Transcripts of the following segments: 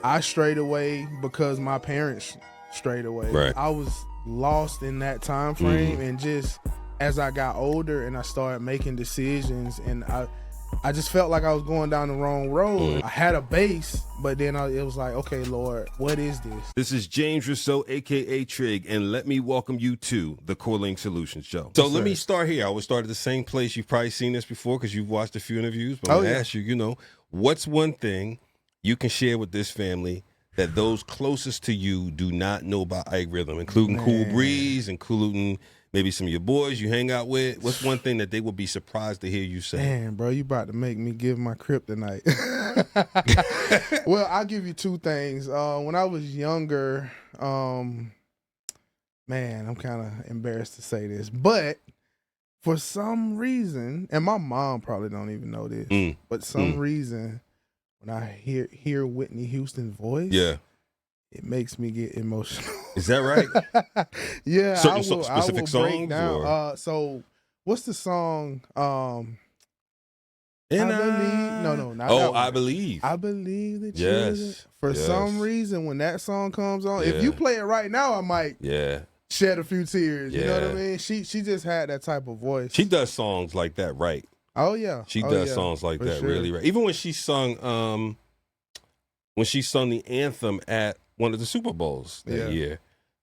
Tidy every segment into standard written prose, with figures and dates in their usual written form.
I strayed away because my parents strayed away. Right. I was lost in that time frame, and just as I got older and I started making decisions, and I just felt like I was going down the wrong road. I had a base, but then it was like, okay, Lord, what is this? This is James Rosseau, a.k.a. Trig, and let me welcome you to the Corling Solutions Show. So let me start here. I would start at the same place. You've probably seen this before because you've watched a few interviews, but I'm going to ask you, what's one thing you can share with this family that those closest to you do not know about Ike Rhythm, including Cool Breeze, including maybe some of your boys you hang out with? What's one thing that they would be surprised to hear you say? Man, bro, you about to make me give my kryptonite. Well, I'll give you two things. When I was younger, man, I'm kind of embarrassed to say this, but for some reason, and my mom probably don't even know this, but some reason, when I hear Whitney Houston's voice, it makes me get emotional. Is that right? Yeah, Certain I will specific break songs? down. Or? So what's the song? And I believe. No, not that one. I believe. I believe that Yes. For some reason, when that song comes on, if you play it right now, I might shed a few tears. You know what I mean? She just had that type of voice. She does songs like that right. Oh yeah. She does songs like that really right. Even when she sung the anthem at one of the Super Bowls that year.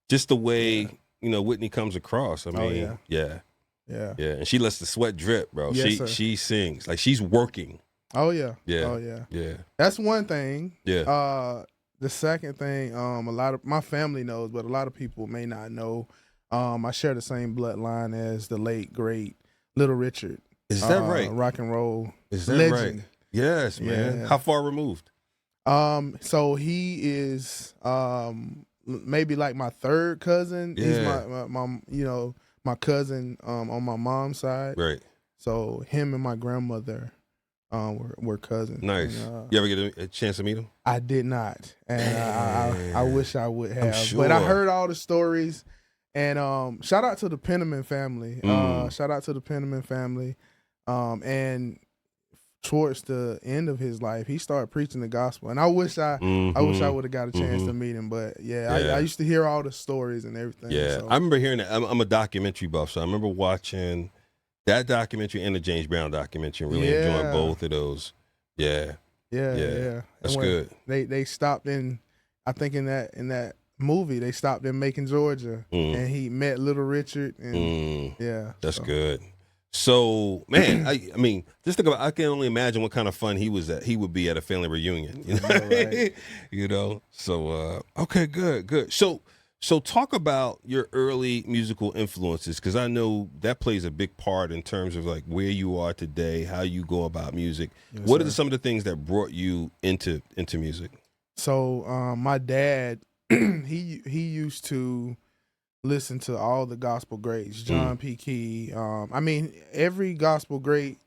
Just the way, Whitney comes across. I mean, yeah. And she lets the sweat drip, bro. Yes, she sings like she's working. Oh yeah. Yeah. Oh yeah. Yeah. That's one thing. Yeah. The second thing, a lot of my family knows, but a lot of people may not know. I share the same bloodline as the late great Little Richard. Is that right? Rock and roll Is that legend. right? Yes, man. How far removed? So he is maybe like my third cousin. Yeah. He's my cousin on my mom's side. Right. So him and my grandmother were cousins. Nice. And, you ever get a chance to meet him? I did not, and I wish I would have. Sure. But I heard all the stories, and shout out to the Penniman family. And towards the end of his life, he started preaching the gospel, and I wish I would have got a chance to meet him. But I used to hear all the stories and everything. Yeah, so. I remember hearing that. I'm a documentary buff, so I remember watching that documentary and the James Brown documentary, and really enjoying both of those. Yeah. That's good. They stopped in, I think in that movie, they stopped in Macon, Georgia, and he met Little Richard, and that's good. So, man, I mean, just think about. I can only imagine what kind of fun he would be at a family reunion. Right. So, okay, good. So talk about your early musical influences, because I know that plays a big part in terms of like where you are today, how you go about music. Yes, what sir. are some of the things that brought you into music? So, my dad, he used to listen to all the gospel greats, John P. Key. I mean, every gospel great,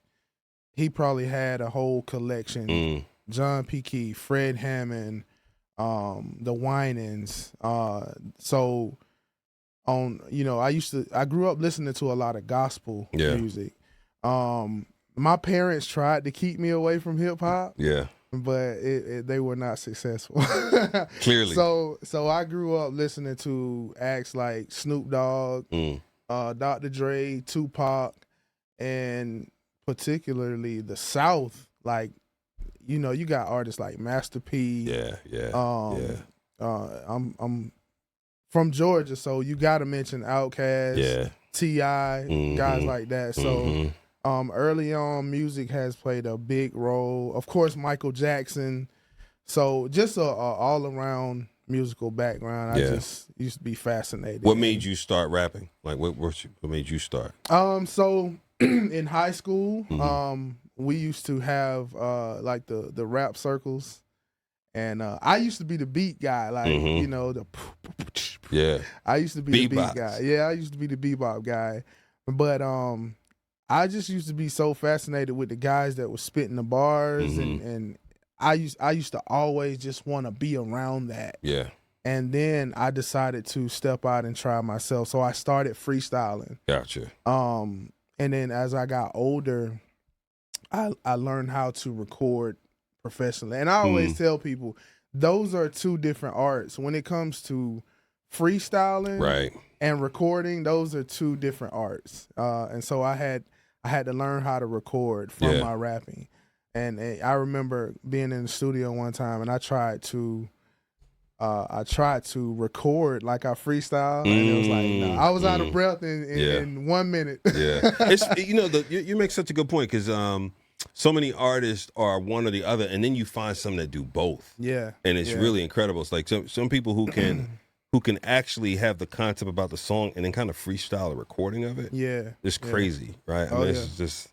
he probably had a whole collection. John P. Key, Fred Hammond, the Winans. So I grew up listening to a lot of gospel music. My parents tried to keep me away from hip hop. Yeah. But they were not successful. Clearly. So I grew up listening to acts like Snoop Dogg, Dr. Dre, Tupac, and particularly the South. Like, you got artists like Master P. I'm from Georgia, so you got to mention Outkast, T.I., guys like that. So. Early on, music has played a big role. Of course, Michael Jackson. So just a all-around musical background. I just used to be fascinated. What made you start rapping? Like, what made you start? So in high school, we used to have like the rap circles, and I used to be the beat guy. Like I used to be the beat guy. Yeah, I used to be the bebop guy, but I just used to be so fascinated with the guys that were spitting the bars, and I used to always just want to be around that. Yeah. And then I decided to step out and try myself. So I started freestyling. Gotcha. And then as I got older, I learned how to record professionally. And I always tell people, those are two different arts. When it comes to freestyling Right. and recording, those are two different arts. And so I had to learn how to record from my rapping. And I remember being in the studio one time, and I tried to record like I freestyle, and it was like, no, I was out of breath in 1 minute. Yeah, it's you make such a good point, because so many artists are one or the other, and then you find some that do both. Yeah, and it's really incredible. It's like some people who can actually have the concept about the song and then kind of freestyle a recording of it. Yeah, it's crazy, right? I mean, it's just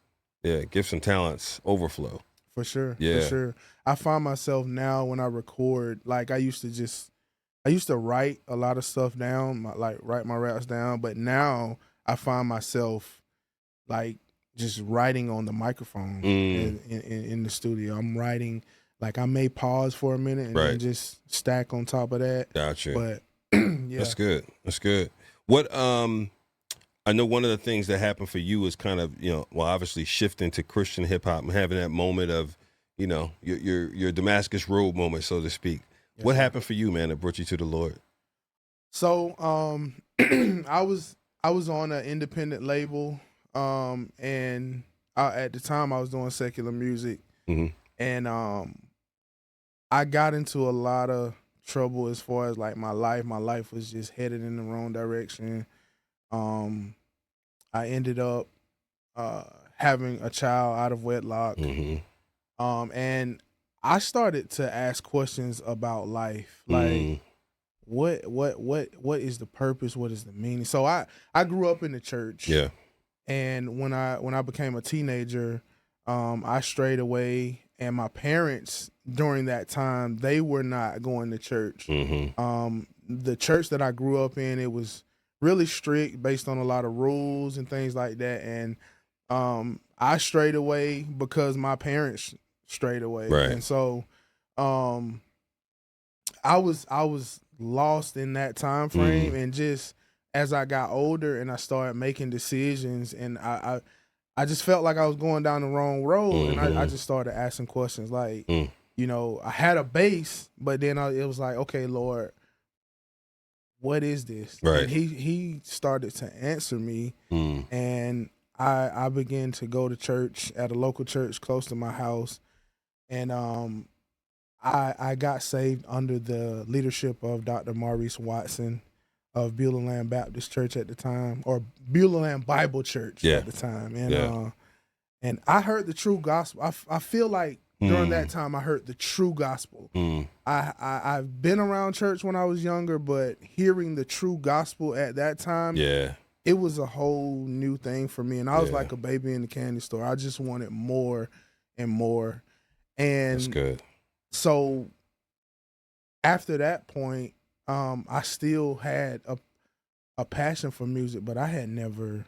gifts and talents overflow. For sure. Yeah. For sure. I find myself now when I record, like I used to write a lot of stuff down, write my raps down, but now I find myself like just writing on the microphone in the studio. I'm writing, like I may pause for a minute and then just stack on top of that. Gotcha. But yeah. That's good. That's good. What I know one of the things that happened for you is kind of, obviously shifting to Christian hip hop and having that moment of, your Damascus Road moment, so to speak. Yes, what happened for you, man, that brought you to the Lord? So, I was on an independent label, and at the time I was doing secular music, and I got into a lot of trouble as far as like my life. My life was just headed in the wrong direction. I ended up having a child out of wedlock, and I started to ask questions about life, like what is the purpose? What is the meaning? So I grew up in the church, and when I became a teenager, I strayed away, and my parents during that time, they were not going to church. The church that I grew up in, it was really strict based on a lot of rules and things like that, and I strayed away because my parents strayed away, and so I was lost in that time frame, and just as I got older and I started making decisions, and I just felt like I was going down the wrong road, and I just started asking questions like, I had a base, but then it was like, okay, Lord, what is this? Right. And he started to answer me, and I began to go to church at a local church close to my house, and I got saved under the leadership of Dr. Maurice Watson of Beulah Land Baptist Church at the time, or Beulah Land Bible Church at the time, and I heard the true gospel. I feel like during that time I heard the true gospel. I've been around church when I was younger, but hearing the true gospel at that time, it was a whole new thing for me, and I was like a baby in the candy store. I just wanted more and more, and that's good. So after that point, I still had a passion for music, but I had never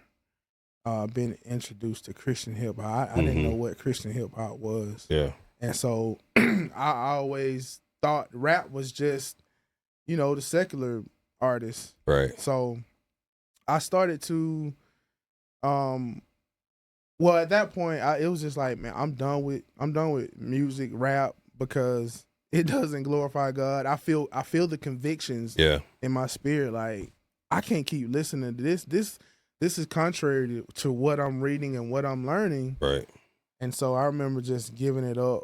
been introduced to Christian hip hop. I didn't know what Christian hip hop was. Yeah. And so I always thought rap was just, the secular artists. Right. So I started to, at that point, it was just like, man, I'm done with music, rap, because it doesn't glorify God. I feel the convictions in my spirit, like I can't keep listening to this. This is contrary to what I'm reading and what I'm learning. Right. And so I remember just giving it up.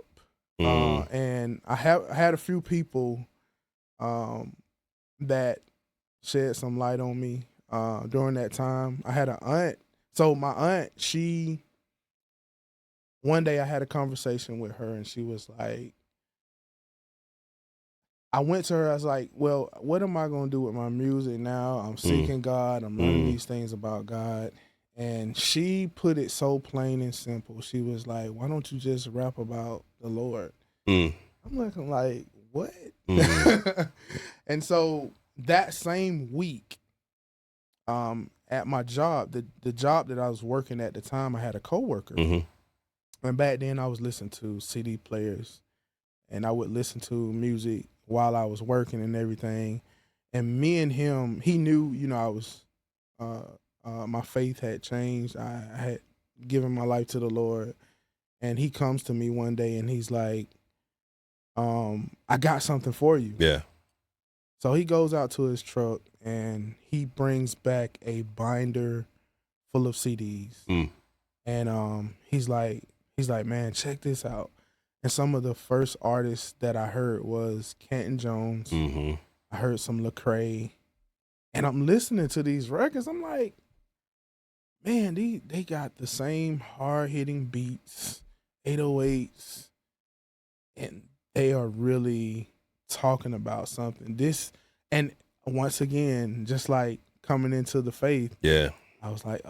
And I had a few people that shed some light on me during that time. I had an aunt. So my aunt, one day I had a conversation with her, and she was like, I went to her, I was like, well, what am I going to do with my music now? I'm seeking God. I'm learning these things about God. And she put it so plain and simple. She was like, why don't you just rap about the Lord? I'm looking like, what? And so that same week, at my job, the job that I was working at the time, I had a coworker. And back then I was listening to CD players, and I would listen to music while I was working and everything. And me and him, he knew, I was, my faith had changed. I had given my life to the Lord. And he comes to me one day and he's like, I got something for you. Yeah. So he goes out to his truck and he brings back a binder full of CDs. And he's like, man, check this out. And some of the first artists that I heard was Canton Jones. I heard some Lecrae. And I'm listening to these records. I'm like, man, they got the same hard-hitting beats, 808s, and they are really talking about something. And once again, just like coming into the faith, I was like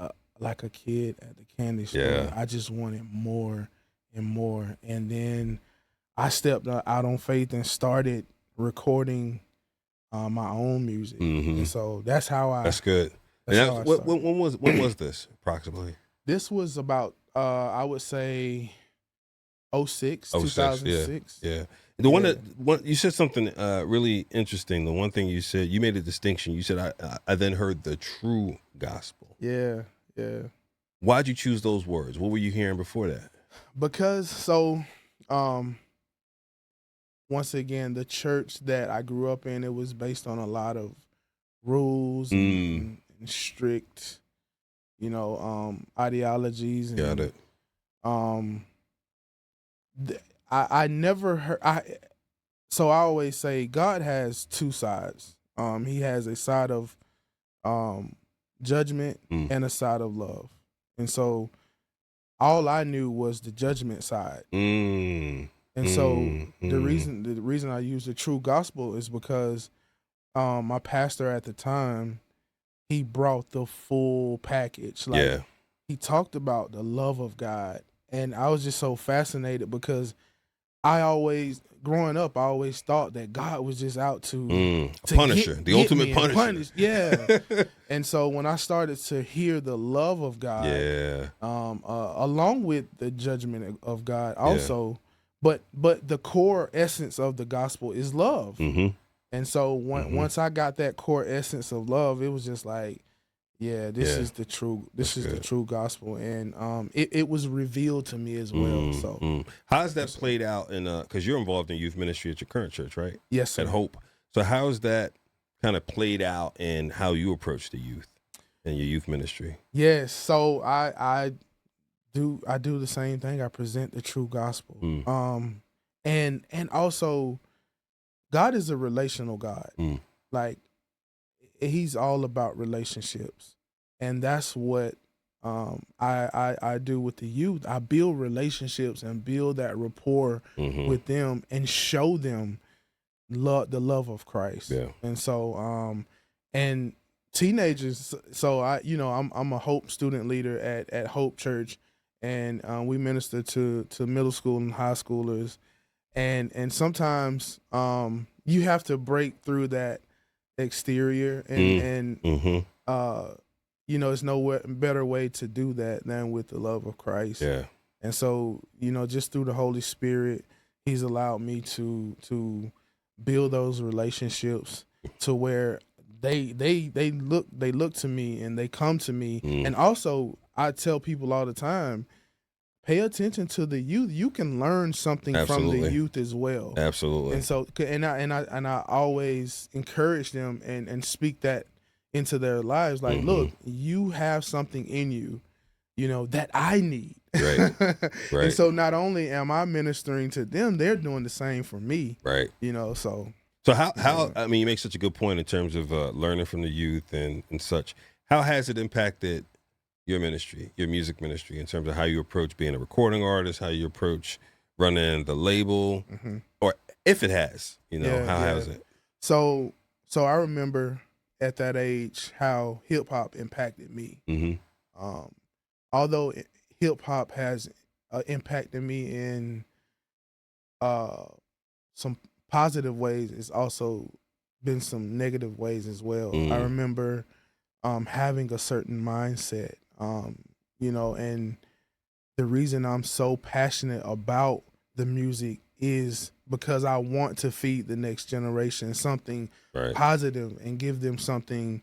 a kid at the candy store. Yeah. I just wanted more and more. And then I stepped out on faith and started recording my own music. And so that's how I. That's good. And when was this approximately? This was about I would say 2006. Yeah. The one you said something really interesting. The one thing you said, you made a distinction. You said I then heard the true gospel. Yeah. Why'd you choose those words? What were you hearing before that? Because once again, the church that I grew up in, it was based on a lot of rules and strict, ideologies. Got it. I never heard. So I always say God has two sides. He has a side of judgment and a side of love, and so all I knew was the judgment side. And so the reason I use the true gospel is because my pastor at the time, he brought the full package. Like he talked about the love of God, and I was just so fascinated because growing up, I always thought that God was just out to punisher, the ultimate punisher. Yeah. And so when I started to hear the love of God, along with the judgment of God also, but the core essence of the gospel is love. And so once I got that core essence of love, it was just like, this is the true gospel, and it was revealed to me as well. So how's that played out in because you're involved in youth ministry at your current church, right? Yes, sir. At Hope. So how's that kind of played out in how you approach the youth and your youth ministry? Yes. So I do the same thing. I present the true gospel. And also God is a relational God. Like he's all about relationships, and that's what I do with the youth. I build relationships and build that rapport with them and show them the love of Christ. And so and teenagers. So I'm a Hope student leader at Hope Church, and we minister to middle school and high schoolers, and sometimes you have to break through that exterior and it's no better way to do that than with the love of Christ. And so just through the Holy Spirit, he's allowed me to build those relationships to where they look to me and they come to me. And also I tell people all the time, pay attention to the youth. You can learn something from the youth as well. Absolutely. And so, I always encourage them and speak that into their lives. Like, look, you have something in you, that I need. Right. And so, not only am I ministering to them, they're doing the same for me. Right. So how I mean, you make such a good point in terms of learning from the youth and such. How has it impacted your ministry, your music ministry, in terms of how you approach being a recording artist, how you approach running the label, or if it has, how has it? So I remember at that age how hip hop impacted me. Although hip hop has impacted me in some positive ways, it's also been some negative ways as well. I remember having a certain mindset. And the reason I'm so passionate about the music is because I want to feed the next generation something positive and give them something,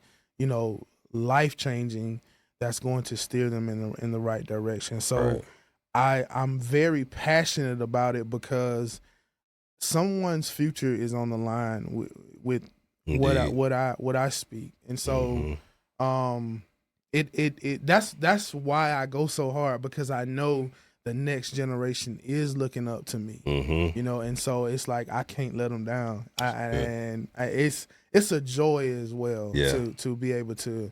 life-changing that's going to steer them in the right direction. So I'm very passionate about it because someone's future is on the line with Indeed. what I speak, and so that's why I go so hard, because I know the next generation is looking up to me, and so it's like I can't let them down. It's a joy as well to be able to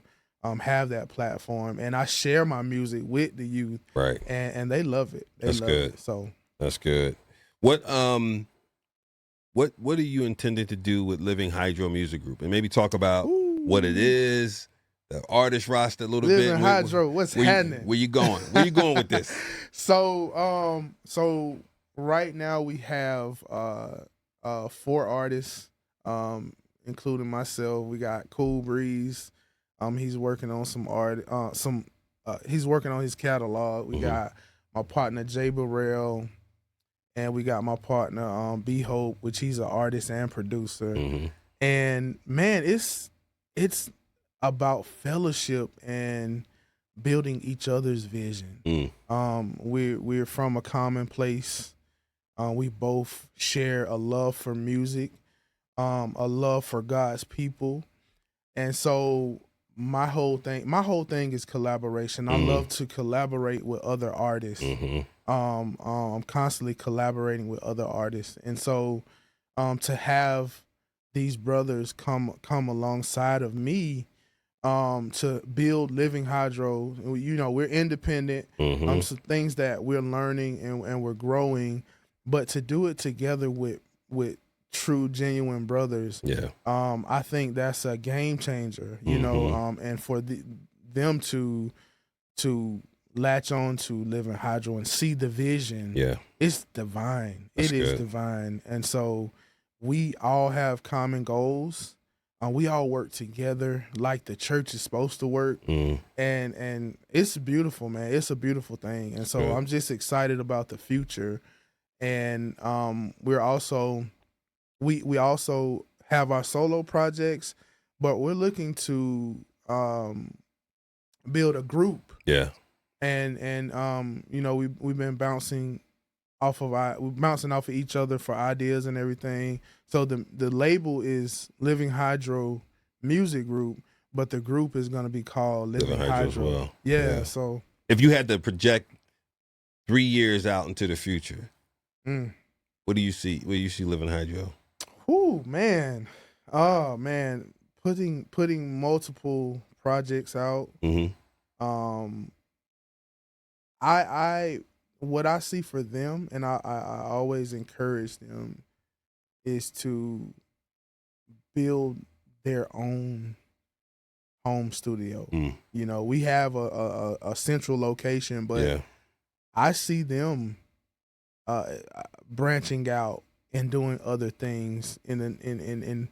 have that platform, and I share my music with the youth, right? And they love it. That's good. So that's good. What are you intended to do with Living Hydro Music Group, and maybe talk about what it is, the artist roster a little bit. Living Hydro, what's happening? Where you going? Where you going with this? So right now we have 4 artists, including myself. We got Cool Breeze. He's working on some art. He's working on his catalog. We got my partner Jay Burrell, and we got my partner B Hope, which he's an artist and producer. And man, it's about fellowship and building each other's vision. We're from a common place. We both share a love for music, a love for God's people, and so my whole thing is collaboration. I love to collaborate with other artists. I'm constantly collaborating with other artists, and so to have these brothers come alongside of me to build Living Hydro. We're independent. Some things that we're learning and we're growing, but to do it together with true, genuine brothers. I think that's a game changer. And for them to latch on to Living Hydro and see the vision. It's divine. It is divine. And so we all have common goals. We all work together like the church is supposed to work, and it's beautiful, man. It's a beautiful thing, and so I'm just excited about the future. And we're also we also have our solo projects, but we're looking to build a group. And we've been bouncing off of each other for ideas and everything. So the label is Living Hydro Music Group, but the group is going to be called Living Hydro. So if you had to project 3 years out into the future, what do you see? Where you see Living Hydro? Man. Oh man, putting multiple projects out. What I see for them, and I always encourage them, is to build their own home studio. We have a central location, but I see them branching out and doing other things in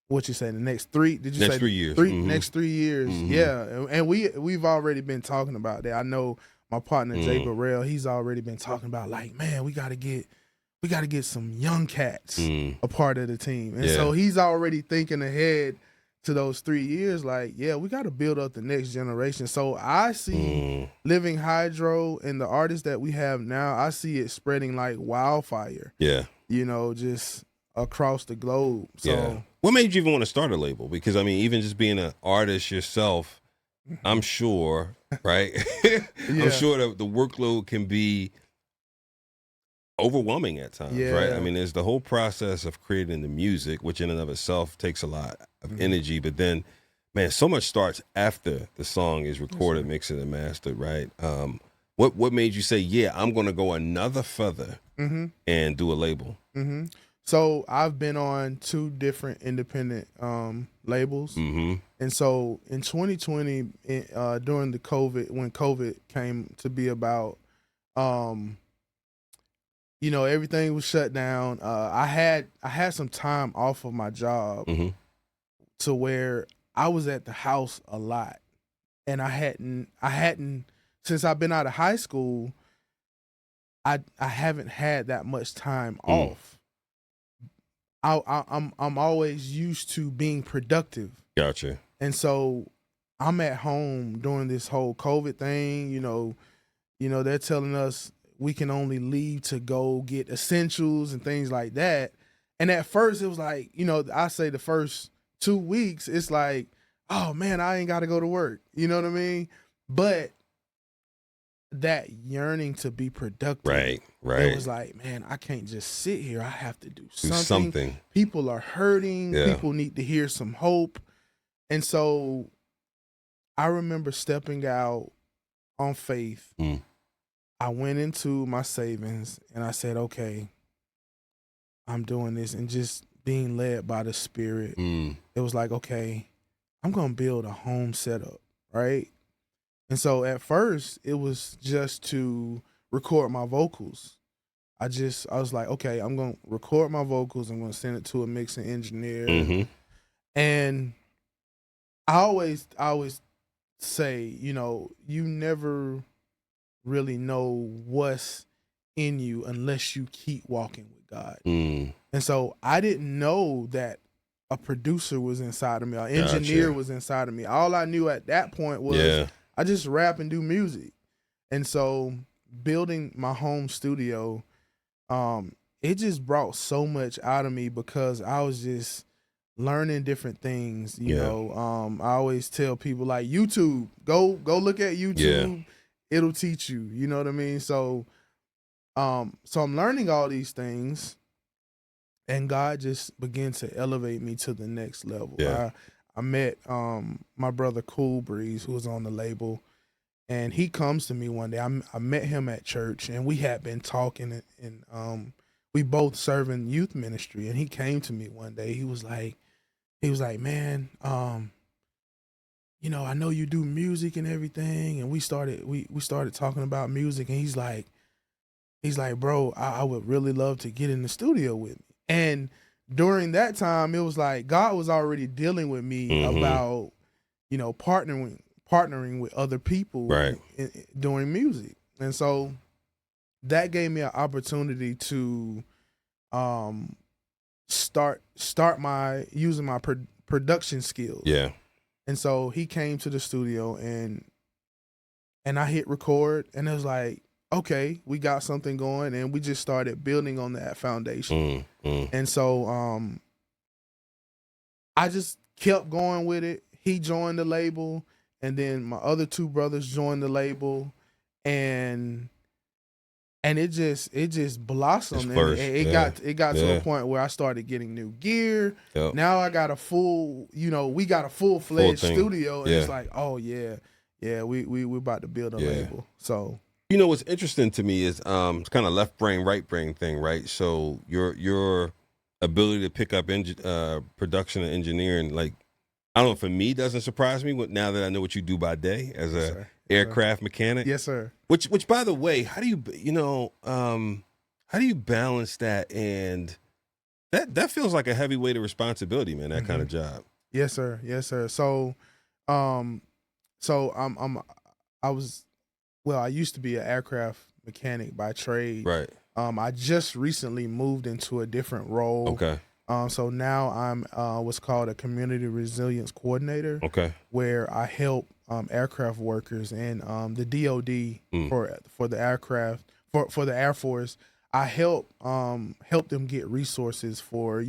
what you say, the next 3? Did you next say 3 years? Next 3 years, yeah. And we've already been talking about that. I know my partner Jay Burrell, he's already been talking about, like, man, we got to get some young cats a part of the team, and so he's already thinking ahead to those 3 years. Like, we got to build up the next generation. So I see Living Hydro and the artists that we have now, I see it spreading like wildfire. Just across the globe. So what made you even want to start a label? Because I mean, even just being an artist yourself, I'm sure, right? I'm sure that the workload can be overwhelming at times, right? I mean, there's the whole process of creating the music, which in and of itself takes a lot of energy, but then, man, so much starts after the song is recorded, mixed, and mastered, right? What made you say, I'm going to go another further and do a label? So I've been on 2 different independent labels. And so in 2020, during the COVID, when COVID came to be about, everything was shut down. I had some time off of my job to where I was at the house a lot, and I hadn't since I've been out of high school. I haven't had that much time off. I'm always used to being productive. Gotcha. And so I'm at home during this whole COVID thing. They're telling us we can only leave to go get essentials and things like that. And at first it was like, I say the first 2 weeks, it's like, oh man, I ain't got to go to work. You know what I mean? But that yearning to be productive. Right. It was like, man, I can't just sit here. I have to do something. People are hurting. Yeah. People need to hear some hope. And so I remember stepping out on faith. I went into my savings and I said, okay, I'm doing this, and just being led by the Spirit. It was like, okay, I'm going to build a home setup, right? And so at first it was just to record my vocals. I was like, okay, I'm going to record my vocals. I'm going to send it to a mixing engineer. And I always say, you never really know what's in you unless you keep walking with God. And so I didn't know that a producer was inside of me, an engineer was inside of me. All I knew at that point was I just rap and do music. And so building my home studio, it just brought so much out of me because I was just learning different things. You know, I always tell people, like, YouTube, go look at YouTube. It'll teach you. You know what I mean? So I'm learning all these things, and God just began to elevate me to the next level. I met my brother Cool Breeze, who was on the label, and he comes to me one day. I met him at church, and we had been talking, and we both serving youth ministry. And he came to me one day. He was like, man, I know you do music and everything. And we started talking about music, and he's like, bro, I would really love to get in the studio with me. And during that time, it was like God was already dealing with me about, partnering with other people doing music. And so that gave me an opportunity to start using my production skills. And so he came to the studio, and I hit record, and it was like, okay, we got something going, and we just started building on that foundation. And so I just kept going with it. He joined the label, and then my other two brothers joined the label, and it just blossomed. It got to a point where I started getting new gear. Now I got a full, we got a full-fledged studio, and it's like, oh yeah, we about to build a label. So what's interesting to me is it's kind of left brain, right brain thing, right? So your ability to pick up production and engineering, like, I don't know, for me, doesn't surprise me now that I know what you do by day as a aircraft mechanic. Yes, sir. Which by the way, how do you balance that? And that feels like a heavy weight of responsibility, man, that kind of job. Yes, sir. So I used to be an aircraft mechanic by trade. Right. I just recently moved into a different role. Okay. So now I'm what's called a community resilience coordinator. Okay. Where I help aircraft workers and the DOD for the aircraft for the Air Force. I help them get resources for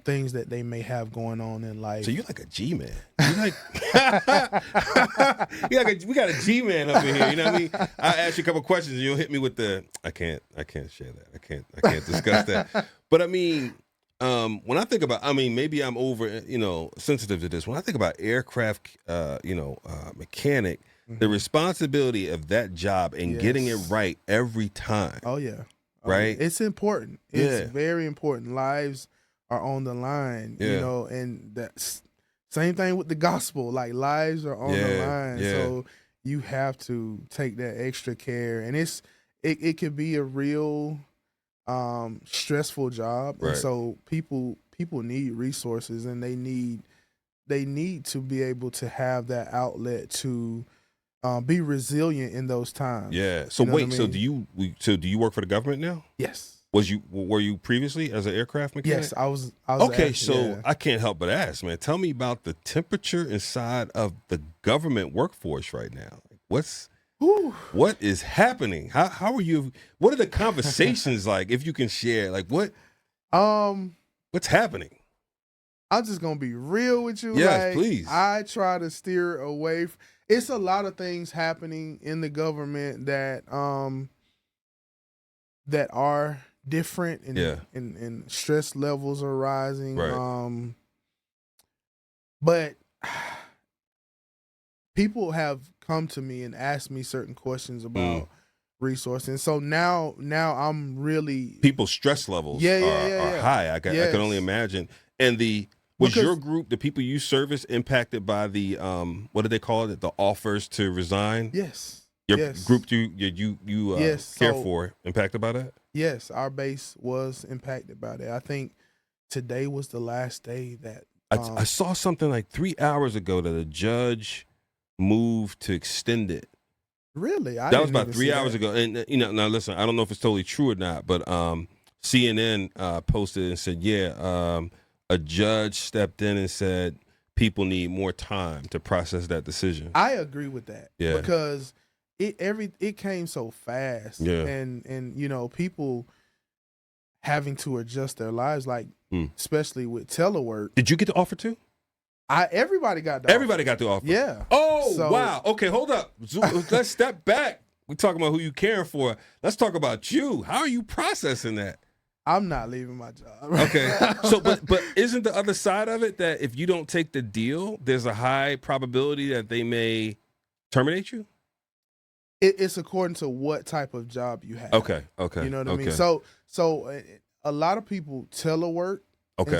things that they may have going on in life. So you're like a G-man. We got a G-man up in here. You know what I mean? I ask you a couple questions, and you'll hit me with the I can't share that. I can't discuss that. But I mean, when I think about, maybe I'm over, sensitive to this. When I think about aircraft, mechanic, the responsibility of that job and getting it right every time. Oh yeah. Right. It's important. It's very important. Lives are on the line, and that's same thing with the gospel. Like, lives are on the line. So you have to take that extra care, and it could be a real stressful job. Right. And so people need resources, and they need to be able to have that outlet to be resilient in those times. Yeah. So wait, so do you work for the government now? Yes. Were you previously as an aircraft mechanic? Yes, I was. Okay, I can't help but ask, man. Tell me about the temperature inside of the government workforce right now. What's Whew. What is happening? How are you? What are the conversations like? If you can share, like what's happening? I'm just gonna be real with you. Yes, like, please. I try to steer away. It's a lot of things happening in the government that are different, and stress levels are rising. Right. But people have come to me and asked me certain questions about resourcing. So now I'm really, people's stress levels are high. I can only imagine. And was your group, the people you service, impacted by the what do they call it? The offers to resign? Yes. Your group you care for impacted by that? Yes, our base was impacted by that. I think today was the last day that I saw something like 3 hours ago that a judge moved to extend it. Really? That was about 3 hours ago. And now listen, I don't know if it's totally true or not, but CNN posted and said, a judge stepped in and said people need more time to process that decision. I agree with that. Yeah. Because it came so fast. Yeah. And people having to adjust their lives, like especially with telework. Did you get the offer too? Everybody got the offer. Yeah. Oh, wow. Okay, hold up. Let's step back. We're talking about who you caring for. Let's talk about you. How are you processing that? I'm not leaving my job. Okay. So, but isn't the other side of it that if you don't take the deal, there's a high probability that they may terminate you? It's according to what type of job you have. Okay. You know what I mean? So a lot of people telework. Okay.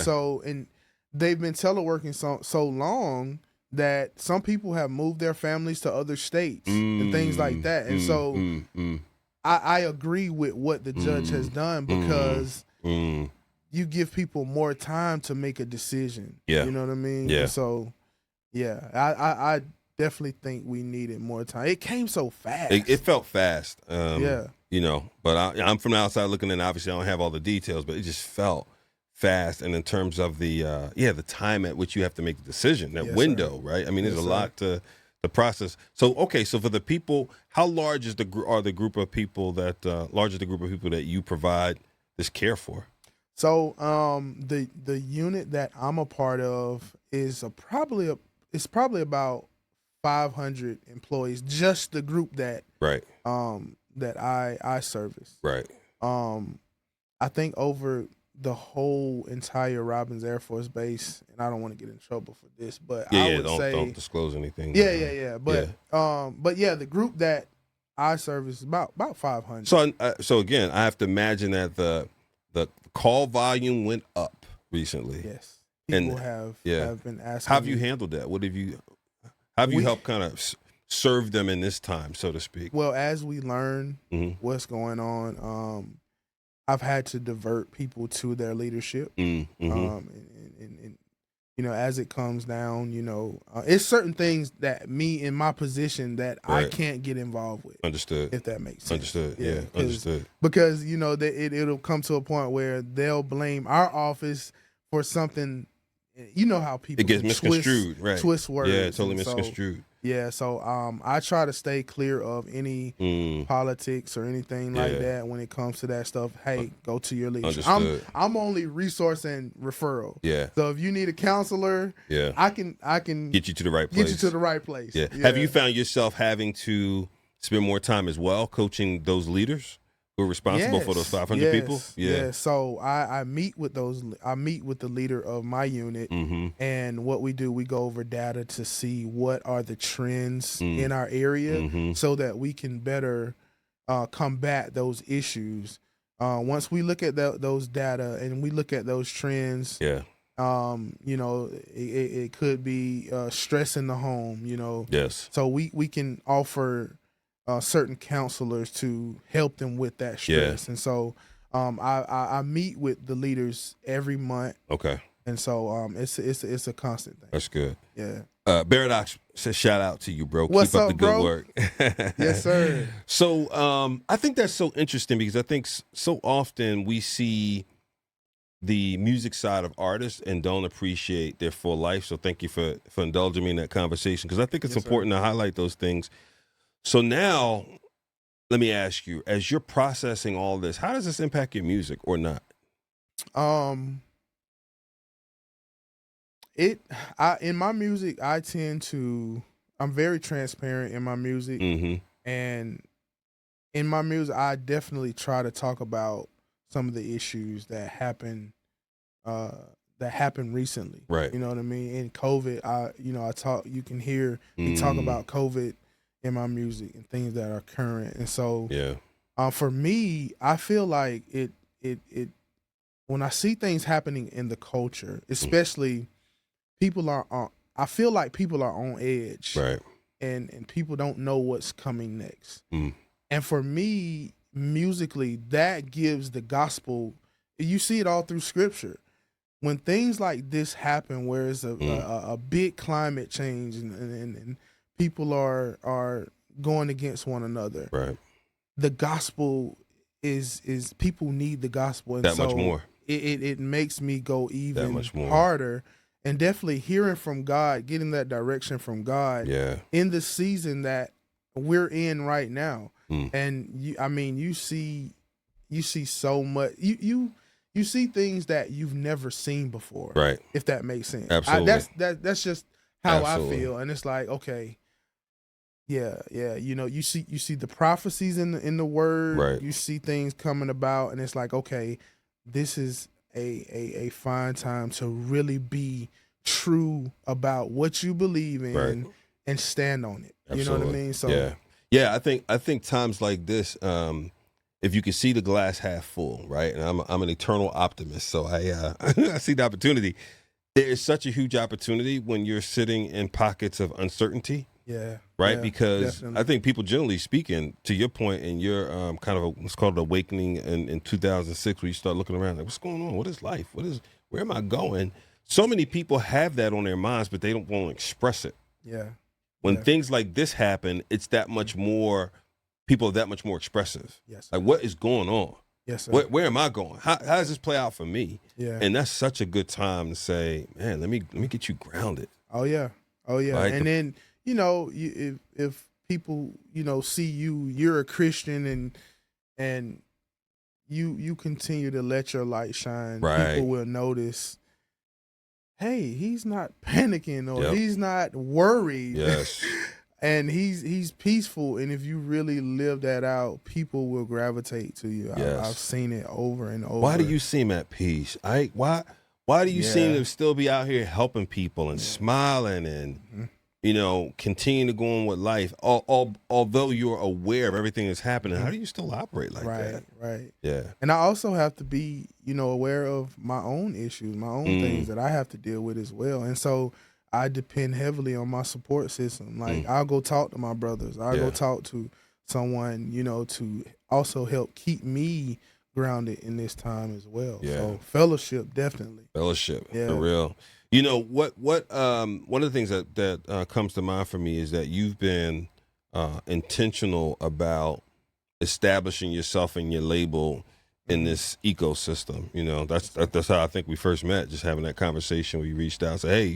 And they've been teleworking so long that some people have moved their families to other states and things like that. And I agree with what the judge has done, because you give people more time to make a decision. Yeah. You know what I mean? Yeah. And so, I definitely think we needed more time. It came so fast. It felt fast. Yeah. But I'm from the outside looking in. Obviously, I don't have all the details, but it just felt fast. And in terms of the time at which you have to make the decision, that window, right? I mean, there's a lot to the process. So, okay, so for the people, how large is the group of people that you provide this care for? So, the unit that I'm a part of is probably about 500 employees, just the group that that I service. Right. I think over the whole entire Robins Air Force Base, and I don't want to get in trouble for this, but I would say don't disclose anything. But the group that I service is about 500. So again, I have to imagine that the call volume went up recently. Yes, people have been asking. How have you handled that? How have you helped kind of serve them in this time, so to speak? Well, as we learn what's going on, I've had to divert people to their leadership. And as it comes down, it's certain things that me in my position that I can't get involved with. Understood. If that makes sense. Understood. Yeah. Understood. Because it'll come to a point where they'll blame our office for something. You know how people get misconstrued, twist words. Yeah, totally misconstrued. So I try to stay clear of any politics or anything like that when it comes to that stuff. Hey, go to your leadership. I'm only resource and referral. Yeah. So if you need a counselor, I can get you to the right place. Yeah. Have you found yourself having to spend more time as well coaching those leaders who are responsible for those 500 people? Yeah. So I meet with the leader of my unit, and what we do, we go over data to see what are the trends in our area, so that we can better combat those issues. Once we look at those data and we look at those trends, it could be stress in the home. Yes. So we can offer certain counselors to help them with that stress. And so I meet with the leaders every month. Okay. And so it's a constant thing. That's good. Yeah. Baradox says shout out to you, bro. What's Keep up up, the good bro? work. Yes, sir. So I think that's so interesting, because I think so often we see the music side of artists and don't appreciate their full life. So thank you for indulging me in that conversation, because I think it's important to highlight those things. So now, let me ask you, as you're processing all this, how does this impact your music or not? In my music, I'm very transparent in my music, and in my music, I definitely try to talk about some of the issues that happened recently. Right. You know what I mean? In COVID, you can hear me talk about COVID in my music and things that are current. And so, for me, I feel like it when I see things happening in the culture, especially I feel like people are on edge. Right. And people don't know what's coming next. And for me, musically, that gives the gospel. You see it all through scripture. When things like this happen, where it's a big climate change and people are going against one another, right? The gospel is people need the gospel, and that so much more. It makes me go even that much more. harder, and definitely hearing from God, getting that direction from God, in the season that we're in right now. And you see so much. You see things that you've never seen before, right? If that makes sense. Absolutely. That's just how Absolutely. I feel, and it's like, okay, yeah. You see the prophecies in the word, right? You see things coming about, and it's like, okay, this is a fine time to really be true about what you believe in, right, and stand on it. Absolutely. You know what I mean? So yeah. I think times like this, if you can see the glass half full, right? And I'm an eternal optimist, so I I see the opportunity. There is such a huge opportunity when you're sitting in pockets of uncertainty. Yeah. Right. Yeah, because definitely. I think people, generally speaking, to your point, and your kind of what's called awakening in 2006, where you start looking around like, what's going on? What is life? Where am I going? So many people have that on their minds, but they don't want to express it. Yeah. When things like this happen, it's that much more, people are that much more expressive. Yes. Like, what is going on? Yes, sir. Where am I going? How does this play out for me? Yeah. And that's such a good time to say, man, let me get you grounded. Oh yeah. Right? And then, if people, see you're a Christian, and you continue to let your light shine, right, people will notice, hey, he's not panicking, or Yep. he's not worried. Yes. And he's peaceful. And if you really live that out, people will gravitate to you. Yes. I've seen it over and over. Why do you seem at peace? Why do you seem to still be out here helping people and smiling and continue to go on with life? Although you're aware of everything that's happening, how do you still operate like that? Right. Yeah. And I also have to be, aware of my own issues, my own things that I have to deal with as well. And so I depend heavily on my support system. Like, I'll go talk to my brothers. I'll go talk to someone, to also help keep me grounded in this time as well. Yeah. So fellowship, definitely. Fellowship, Yeah. for real. What one of the things that comes to mind for me is that you've been intentional about establishing yourself and your label in this ecosystem. That's how I think we first met, just having that conversation where you reached out and said, hey,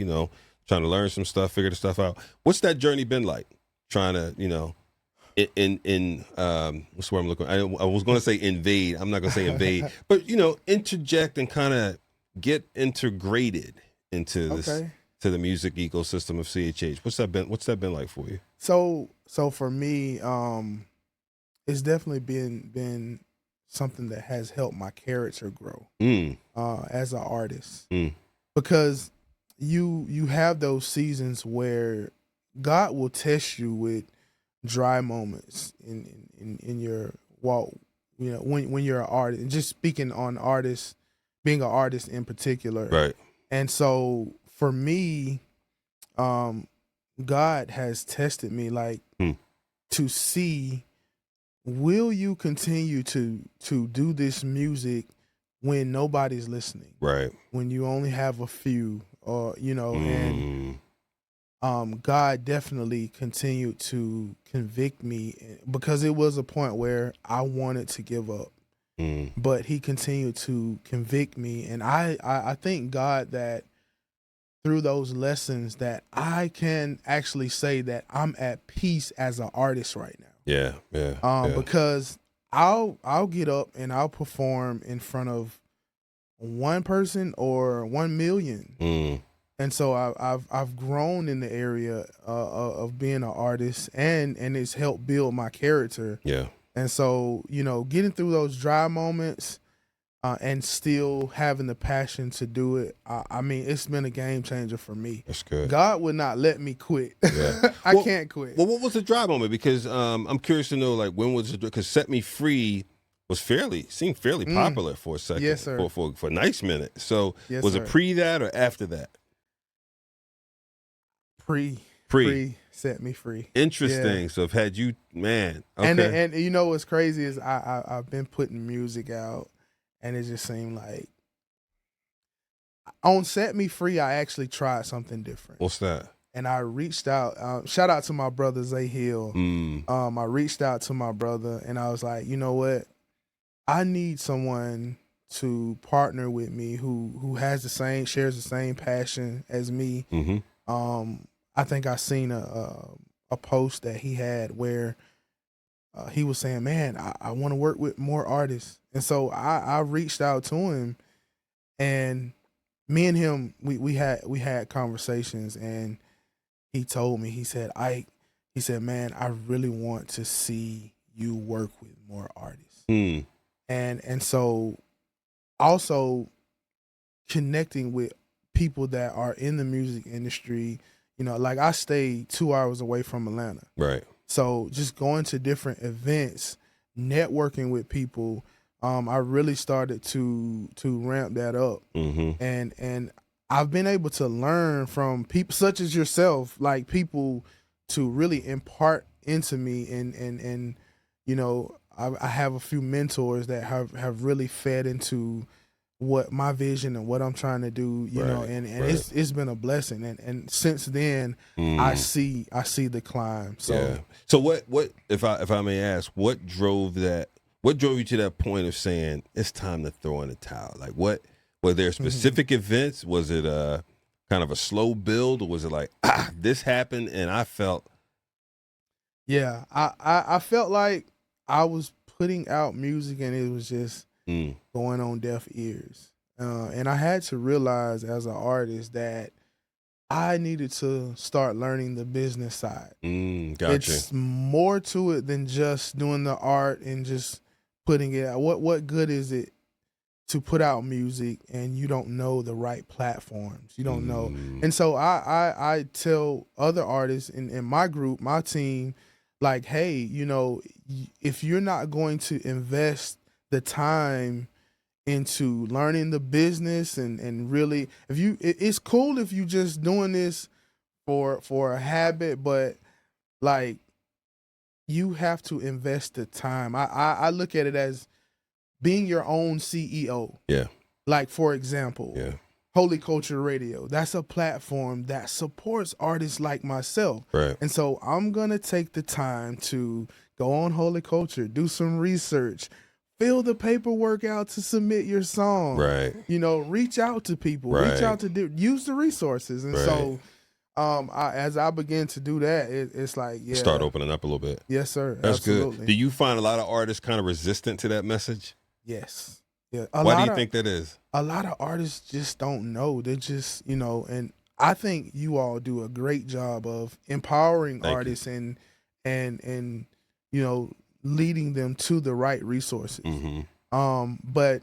trying to learn some stuff, figure the stuff out. What's that journey been like? Trying to, what's the word I'm looking? I was going to say invade. I'm not going to say invade, but interject and kind of get integrated into this, to the music ecosystem of CHH. What's that been like for you? So for me, it's definitely been something that has helped my character grow as an artist, because you have those seasons where God will test you with dry moments in your walk, when you're an artist, and just speaking on artists, being an artist in particular. Right. And so for me, God has tested me, like, to see, will you continue to do this music when nobody's listening? Right. When you only have a few, or and God definitely continued to convict me, because it was a point where I wanted to give up, but He continued to convict me, and I thank God that through those lessons that I can actually say that I'm at peace as an artist right now. Yeah. Because I'll get up and I'll perform in front of one person or 1 million. And so I've grown in the area of being an artist, and it's helped build my character. Yeah. And so, getting through those dry moments and still having the passion to do it, I mean, it's been a game changer for me. That's good. God would not let me quit. Yeah. I can't quit. Well, what was the dry moment? Because I'm curious to know, like, when was it? Because Set Me Free seemed fairly popular for a second. Yes, sir. For a nice minute. So Yes, was sir. it pre that or after that? Pre Set Me Free. Interesting. Yeah. So I've had you, man. Okay. And you know what's crazy is I've been putting music out, and it just seemed like on Set Me Free I actually tried something different. What's that? And I reached out. Shout out to my brother Zay Hill. I reached out to my brother, and I was like, you know what? I need someone to partner with me who shares the same passion as me. I think I seen a post that he had where he was saying, man, I want to work with more artists. And so I reached out to him, and me and him, we had conversations, and he told me, he said, Ike, he said, man, I really want to see you work with more artists. And so also connecting with people that are in the music industry, like I stayed 2 hours away from Atlanta. Right. So just going to different events, networking with people, I really started to ramp that up. And I've been able to learn from people such as yourself, like people to really impart into me, and I have a few mentors that have really fed into what my vision and what I'm trying to do, and it's been a blessing. And since then, I see the climb. So yeah. So what if I may ask, what drove you to that point of saying it's time to throw in the towel? Like, were there specific events? Was it a kind of a slow build, or was it like, this happened and I felt? Yeah, I felt like I was putting out music and it was just going on deaf ears. And I had to realize as an artist that I needed to start learning the business side. Gotcha. It's more to it than just doing the art and just putting it out. What good is it to put out music and you don't know the right platforms? You don't know. And so I tell other artists in my group, my team, like, hey, if you're not going to invest the time into learning the business and really, it's cool if you just doing this for a habit, but like you have to invest the time. I look at it as being your own CEO. Yeah. Like, for example, yeah. Holy Culture Radio, that's a platform that supports artists like myself. Right. And so I'm going to take the time to go on Holy Culture, do some research, fill the paperwork out to submit your song. Right. Reach out to people, reach out to use the resources. And so as I begin to do that, it's like, yeah. Start opening up a little bit. Yes, sir. That's absolutely. Good. Do you find a lot of artists kind of resistant to that message? Yes. Yeah. Why do you think that is? A lot of artists just don't know. They're just, and I think you all do a great job of empowering artists and leading them to the right resources. But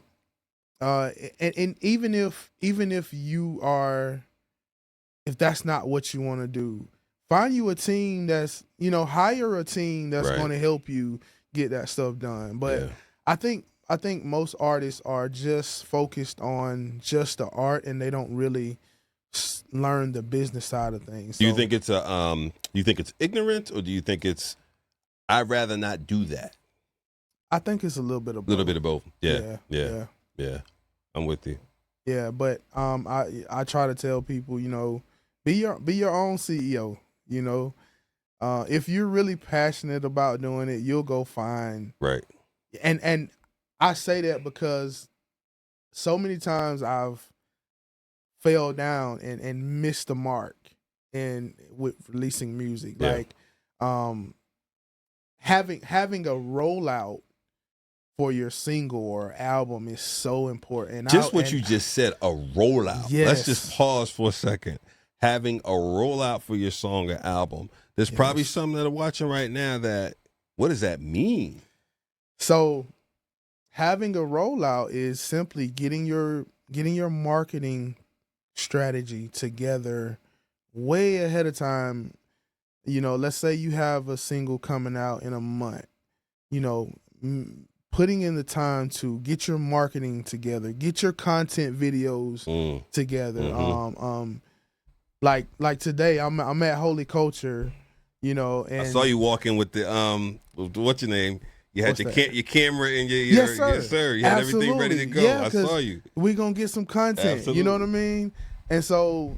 and even if you are, if that's not what you want to do, find you a team that's, hire a team that's going to help you get that stuff done. But I think most artists are just focused on just the art, and they don't really learn the business side of things. Do you think it's ignorant, or do you think it's I'd rather not do that? I think it's a little bit of both. A little bit of both. Yeah. I'm with you. Yeah, but I try to tell people, be your own CEO. If you're really passionate about doing it, you'll go find And I say that because so many times I've fell down and missed the mark in with releasing music. Yeah. Like having a rollout for your single or album is so important. Just what you just said, a rollout. Yes. Let's just pause for a second. Having a rollout for your song or album. There's probably some that are watching right now that, what does that mean? So having a rollout is simply getting your marketing strategy together way ahead of time. You know, let's say you have a single coming out in a month. You know, putting in the time to get your marketing together, get your content videos together. Mm-hmm. Like today, I'm at Holy Culture, you know, and I saw you walking with the what's your name? You had your camera and your yes, sir. Yes, sir. You had everything ready to go. Yeah, I saw you. We gonna get some content. Absolutely. You know what I mean? And so,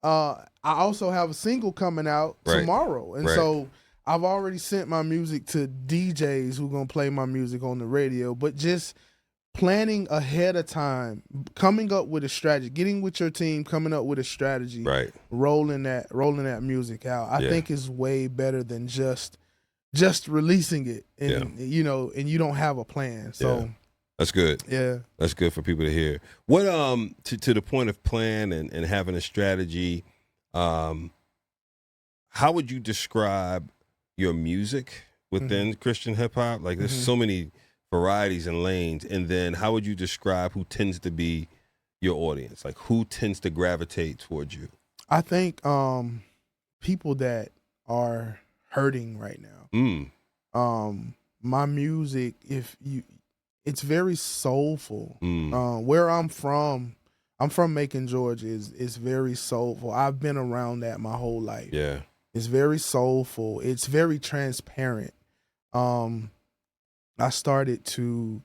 I also have a single coming out tomorrow, and so I've already sent my music to DJs who gonna play my music on the radio. But just planning ahead of time, coming up with a strategy, getting with your team, coming up with a strategy, rolling that music out, I think is way better than just releasing it and you know, and you don't have a plan. So that's good. Yeah. That's good for people to hear. What to the point of plan and having a strategy, how would you describe your music within Christian hip hop? Like there's so many varieties and lanes, and then how would you describe who tends to be your audience? Like who tends to gravitate towards you? I think people that are hurting right now. My music, it's very soulful. Where I'm from Macon, Georgia, is very soulful. I've been around that my whole life. Yeah. It's very soulful. It's very transparent. I started to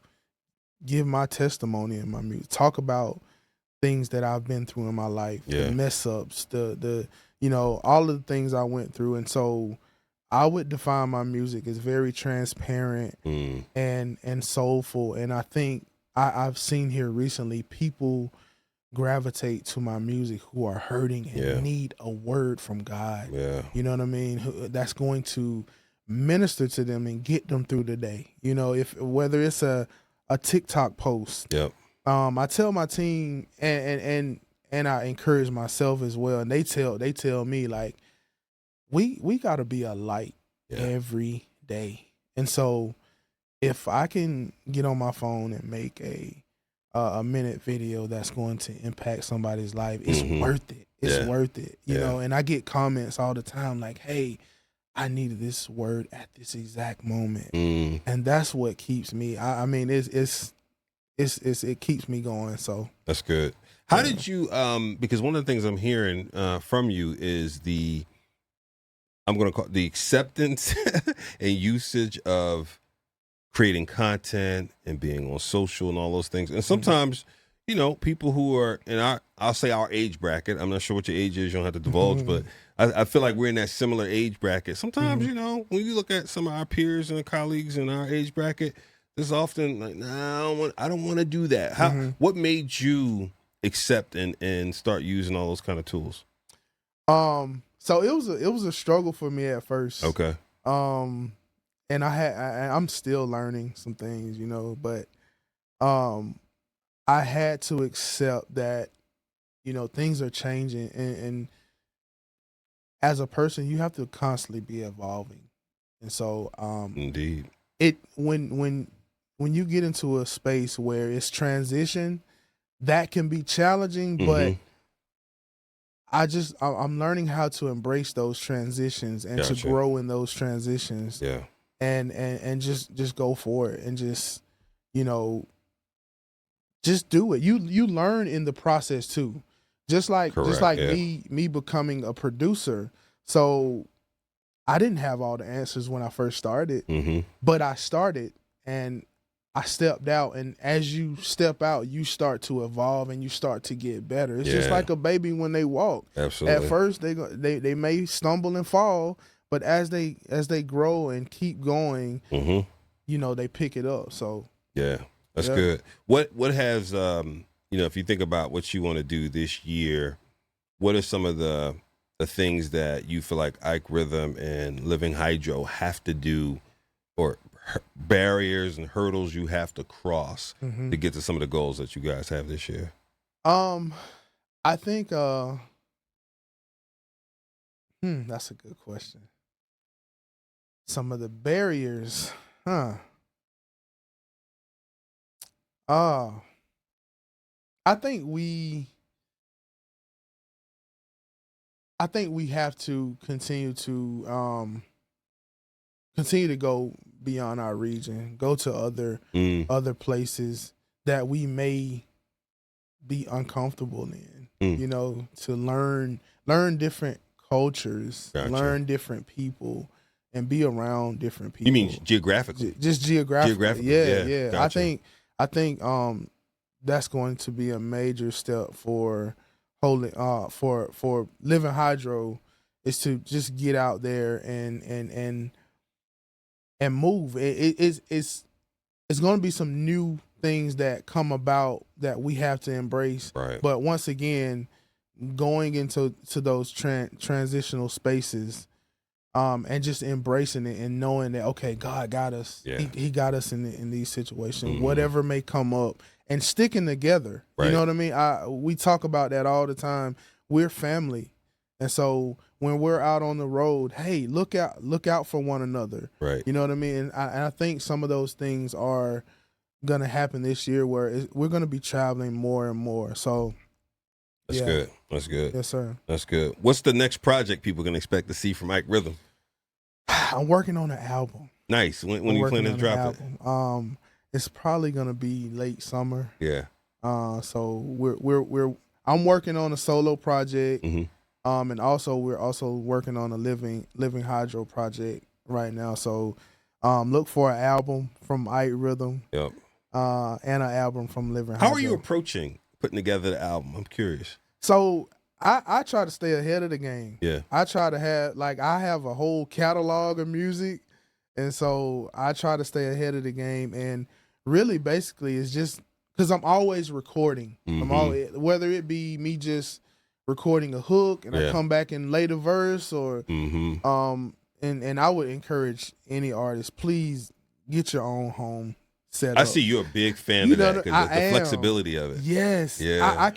give my testimony in my music, talk about things that I've been through in my life, the mess ups, the you know, all of the things I went through. And so I would define my music as very transparent and soulful. And I think I've seen here recently people gravitate to my music who are hurting and need a word from God. Yeah. You know what I mean? That's going to minister to them and get them through the day. You know, whether it's a TikTok post. Yep. I tell my team and I encourage myself as well. And they tell me like, we gotta be a light every day. And so if I can get on my phone and make a minute video that's going to impact somebody's life, it's worth it. It's worth it. You know, and I get comments all the time like, hey, I needed this word at this exact moment. And that's what keeps me. I mean, it keeps me going. So that's good. How did you because one of the things I'm hearing from you is I'm going to call it the acceptance and usage of creating content and being on social and all those things. And sometimes, you know, people who are in I'll say our age bracket, I'm not sure what your age is, you don't have to divulge, but I feel like we're in that similar age bracket. Sometimes, you know, when you look at some of our peers and colleagues in our age bracket, there's often like, nah, I don't want to do that. What made you accept and start using all those kind of tools? So it was a struggle for me at first. Okay. And I'm still learning some things, you know, but I had to accept that, you know, things are changing, and as a person, you have to constantly be evolving. And so indeed, when you get into a space where it's transition, that can be challenging, but I'm learning how to embrace those transitions and to grow in those transitions. Yeah. And just go for it and just, you know, just do it. You learn in the process too. Just like me becoming a producer. So I didn't have all the answers when I first started, but I started and I stepped out, and as you step out, you start to evolve and you start to get better. It's just like a baby when they walk. Absolutely. At first they may stumble and fall, but as they grow and keep going, you know, they pick it up. So yeah, that's good. What has if you think about what you want to do this year, what are some of the things that you feel like Ike Rhythm and Living Hydro have to do, or barriers and hurdles you have to cross to get to some of the goals that you guys have this year? I think that's a good question. Some of the barriers, huh? I think we have to continue to go beyond our region, go to other places that we may be uncomfortable in, to learn different cultures, learn different people, and be around different people. You mean geographically? Just geographically. Yeah. Gotcha. I think that's going to be a major step for for Living Hydro, is to just get out there and move. It's going to be some new things that come about that we have to embrace. Right. But once again, going into those transitional spaces, and just embracing it and knowing that, okay, God got us. Yeah. He got us in these situations, whatever may come up, and sticking together. Right. You know what I mean? We talk about that all the time. We're family. And so when we're out on the road, hey, look out for one another. Right. You know what I mean? And I think some of those things are going to happen this year, where we're going to be traveling more and more. So that's good. That's good. Yes, sir. That's good. What's the next project people can expect to see from Ike Rhythm? I'm working on an album. Nice. When are you planning to drop it? It's probably going to be late summer. Yeah. So I'm working on a solo project. And also we're also working on a Living Hydro project right now. So look for an album from Ike Rhythm. Yep. And an album from Living Hydro. How are you approaching putting together the album? I'm curious. So I try to stay ahead of the game. Yeah. I try to have I have a whole catalog of music, and so I try to stay ahead of the game. And really, basically, it's just because I'm always recording. I'm always, whether it be me just recording a hook and I come back and lay the verse, or and I would encourage any artist, please get your own home set up. I see you're a big fan of that, because the flexibility of it. Yes. Yeah.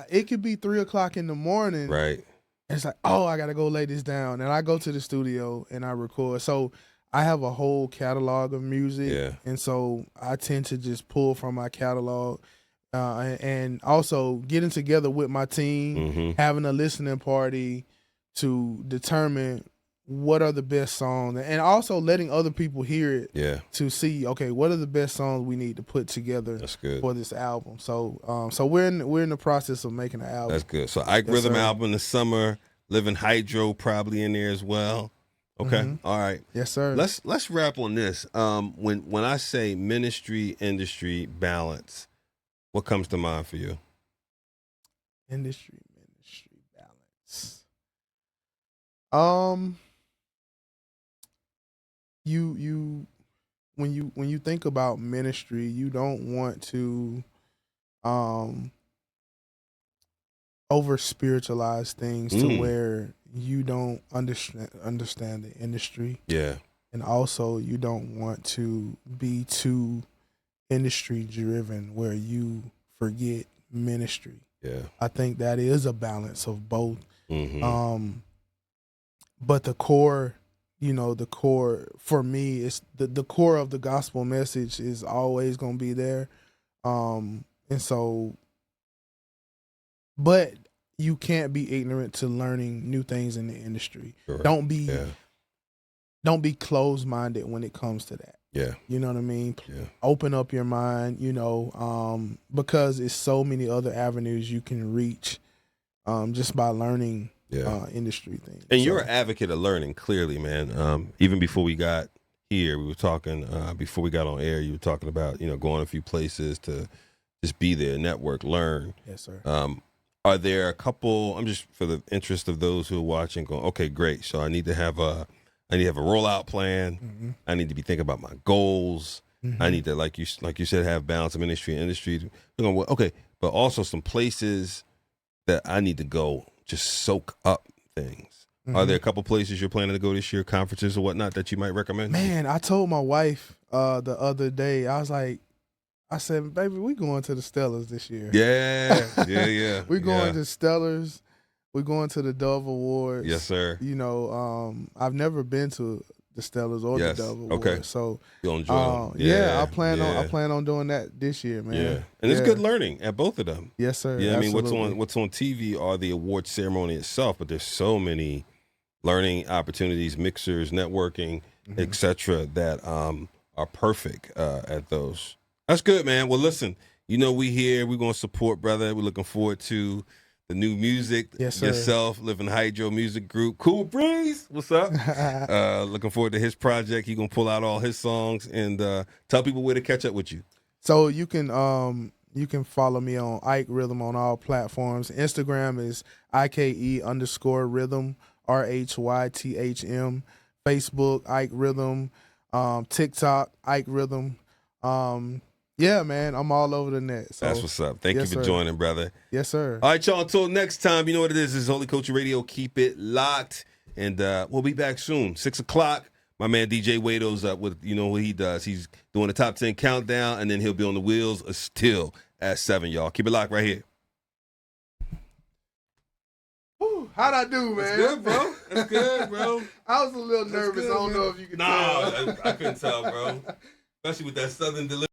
It could be 3:00 in the morning. Right. And it's like, oh, I got to go lay this down. And I go to the studio and I record. So I have a whole catalog of music. Yeah. And so I tend to just pull from my catalog, and also getting together with my team, having a listening party to determine what are the best songs, and also letting other people hear it. Yeah. To see, okay, what are the best songs we need to put together. That's good. For this album. So so we're in the process of making an album. That's good. So Ike Rhythm album this summer, Living Hydro probably in there as well. Okay. All right. Yes, sir. Let's wrap on this. When I say ministry industry balance, what comes to mind for you? Industry balance. You when you think about ministry, you don't want to over spiritualize things to where you don't understand the industry. Yeah. And also you don't want to be too industry driven where you forget ministry. Yeah. I think that is a balance of both. But the core for me is the core of the gospel message is always going to be there. And so, but you can't be ignorant to learning new things in the industry. Sure. Don't be closed-minded when it comes to that. Yeah. You know what I mean? Yeah. Open up your mind, because it's so many other avenues you can reach just by learning industry things. And you're an advocate of learning, clearly, man. Even before we got here, we were talking, before we got on air, you were talking about, going a few places to just be there, network, learn. Yes, sir. Are there a couple, I'm just for the interest of those who are watching, going, okay, great. So I need to have a rollout plan. I need to be thinking about my goals. I need to, like you said, have balance of ministry and industry. Okay, but also some places that I need to go just soak up things. Are there a couple places you're planning to go this year, conferences or whatnot, that you might recommend? Man, I told my wife the other day, I said, baby, we going to the Stellars this year. Yeah. We going to Stellars. We're going to the Dove Awards. Yes, sir. You know, I've never been to the Stellars or the Dove Awards. Okay. So you'll enjoy them. I plan on doing that this year, man. Yeah. And it's good learning at both of them. Yes, sir. Yeah, absolutely. I mean, what's on TV are the award ceremony itself, but there's so many learning opportunities, mixers, networking, etc. that are perfect at those. That's good, man. Well, listen, we here. We're going to support, brother. We're looking forward to the new music. Yes, sir. Yourself, Living Hydro Music Group. Cool Breeze. What's up? Looking forward to his project. He's going to pull out all his songs and tell people where to catch up with you. So you can follow me on Ike Rhythm on all platforms. Instagram is IKE_rhythm, RHYTHM. Facebook, Ike Rhythm. TikTok, Ike Rhythm. Yeah, man, I'm all over the net. So, that's what's up. Thank you for joining, brother. Yes, sir. All right, y'all. Until next time, you know what it is. This is Holy Culture Radio. Keep it locked. And we'll be back soon. 6 o'clock. My man DJ Wado's up with, what he does. He's doing the top 10 countdown, and then he'll be on the wheels still at 7, y'all. Keep it locked right here. Whew, how'd I do, man? That's good, bro. That's good, bro. I was a little nervous. I don't know if you could tell. I couldn't tell, bro. Especially with that southern delivery.